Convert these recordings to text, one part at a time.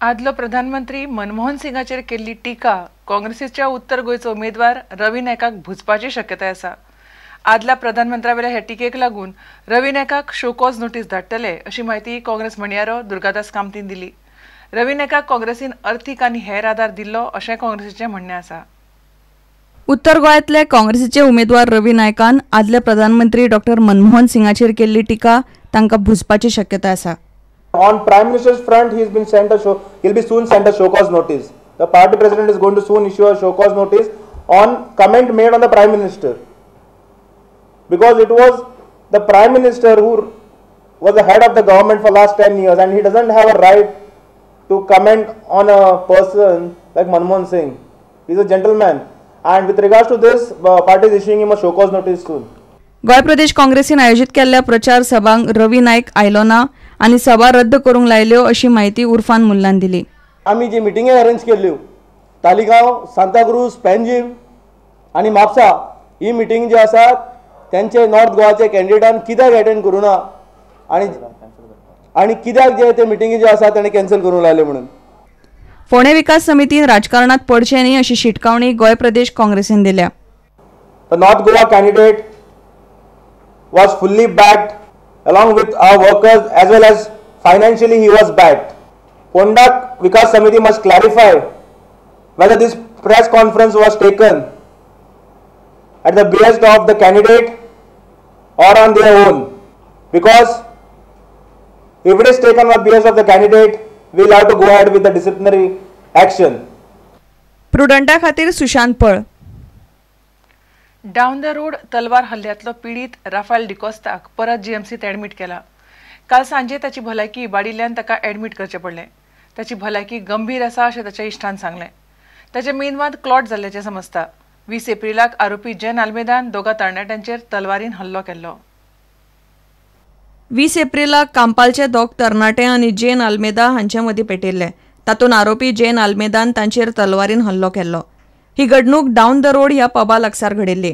आदलो प्रधानमंत्री मनमोहन सिंगाचेर केल्ली टिका काँग्रेसीच्या उत्तर गोंयचो उमेदवार रवी नायकाक भुजपाची शक्यताय आसा। आदल्या प्रधानमंत्र्यावेल्या हे टिकेक लागून रवी नायकाक शोकॉज नोटीस धाडटले अशी माहिती काँग्रेस म्हणयारो दुर्गादास कामतीन दिली। रवी नायकाक काँग्रेसीन अर्थीक आनी हेर आदार दिल्लो अशें काँग्रेसीचें म्हणणें आसा। उत्तर गोंयांतले काँग्रेसीचे उमेदवार रवी नायकान आदले प्रधानमंत्री डॉ मनमोहन सिंगाचेर केल्ली टिका तांकां भुजपाची शक्यताय आसा। On Prime Minister's front, he'll be soon sent a show cause notice. The party president is going to soon issue a show cause notice on comment made on the Prime Minister, because it was the Prime Minister who was the head of the government for last 10 years, and he doesn't have a right to comment on a person like Manmohan Singh. He's a gentleman, and with regards to this, party is issuing him a show cause notice soon. गोय प्रदेश काँग्रेसीन आयोजित केल्ल्या प्रचार सभांक रवी नायक आयलो ना आनी सभा रद्द करूंक लायल्यो अशी माहिती उर्फान मुल्लान दिली। आमी जी मिटिंगे अरेंज केल्ल्यो तालिगांव, सांताक्रूज, पेंजीम आनी म्हापसा ही मिटींग जी आसात त्यांचे नॉर्थ गोवाचे कॅन्डिडेटान कित्याक अटेंड करूं ना आनी कित्याक जे ते मिटिंगी जी आसा ताणें कॅन्सल करूंक लायले म्हणून। फोंडे विकास समितीन राजकारणात पडचे न्ही अशी शिटकावणी गोय प्रदेश काँग्रेसीन दिल्या। The North Goa candidate was fully backed along with our workers, as well as financially he was backed. Fonda Vikas Samiti must clarify whether this press conference was taken at the behest of the candidate or on their own, because if it is taken at the behest of the candidate, we will have to go ahead with the disciplinary action. प्रुडंटा खातीर सुशांत पळ। Down the road तलवार हल्ल्यांतलो पीडित Rafale डिकोस्ताक परत जीएमसीत admit केला। काल सांजे ताची भलायकी इबाडिल्ल्यान ताका एडमिट करचें पडलें। ताची भलायकी गंभीर आसा अशें ताच्या इश्टान सांगलें। ताचे मेंदवांत क्लॉट जाल्ल्याचें समजता। 20 एप्रिलाक आरोपी जेन आल्मेदान दोगा तरणाट्यांचेर तलवारीन हल्लो केल्लो। 20 एप्रिलाक कांपालचे दोग तरणाटे आनी जेन आल्मेदा हांचे मदीं पेटयल्ले। तातूंत आरोपी जेन आल्मेदान तांचेर तलवारीन हल्लो केल्लो। ही घडणूक डावन द रोड ह्या पबा लागसार घडिल्ली।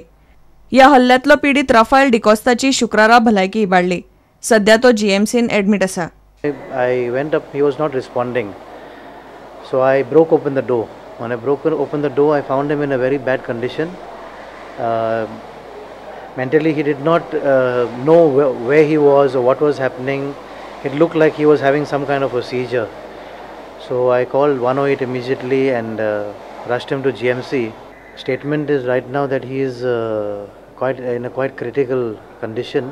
ह्या हल्ल्यांतलो पीडित राफेल डिकोस्ताची शुक्रारा भलायकी इबाडली। सध्या तो जीएमसीन एडमिट आसा। I went up, he was not responding, so I broke open the door. When I broke open the door, I found him in a very bad condition. Mentally he did not know where he was or what was happening. It looked like he was having some kind of a seizure. So I called 108 immediately and rushed him to GMC. Statement is right now that he is in a quite critical condition,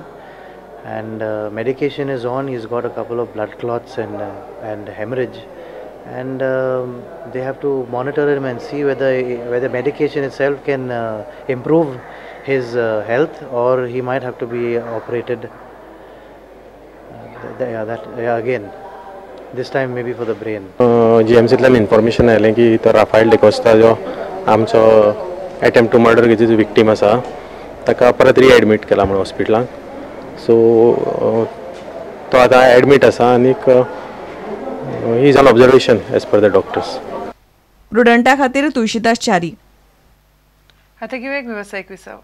and medication is on. He's got a couple of blood clots and hemorrhage, and they have to monitor him and see whether medication itself can improve his health, or he might have to be operated again. This time maybe for the brain. जीएमसीतल्यान information आयलें की तो राफेल डिकोस्ता जो आमचो attempt to murder केसीचो victim आसा ताका परत रिएडमीट केला म्हणून हॉस्पिटलांत। सो तो आतां एडमीट आसा आनीक he is on observation as per the doctors. प्रुडंटा खातीर तुळशीदास च्यारी। आतां घेवया एक वेवसायीक विसव।